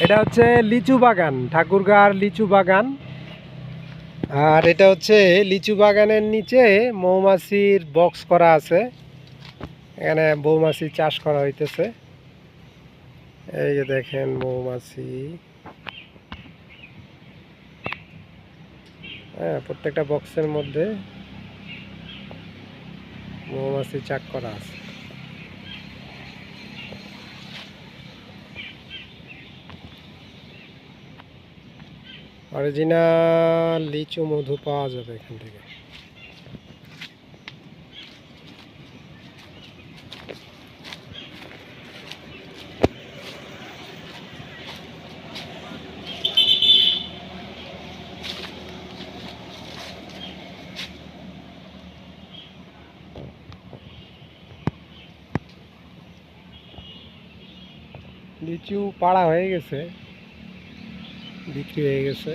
এটা হচ্ছে লিচু বাগান, ঠাকুরগাঁর লিচু বাগান। আর এটা হচ্ছে লিচু বাগানের নিচে মৌমাছির বক্স করা আছে। এখানে মৌমাছি চাষ করা হইতেছে। এই যে দেখেন মৌমাছি, হ্যাঁ, প্রত্যেকটা বক্সের মধ্যে মৌমাছি চাক করা আছে। অরিজিনাল লিচু মধু পাওয়া যাবে এখান থেকে। লিচু পাড়া হয়ে গেছে, বিক্রি হয়ে গেছে।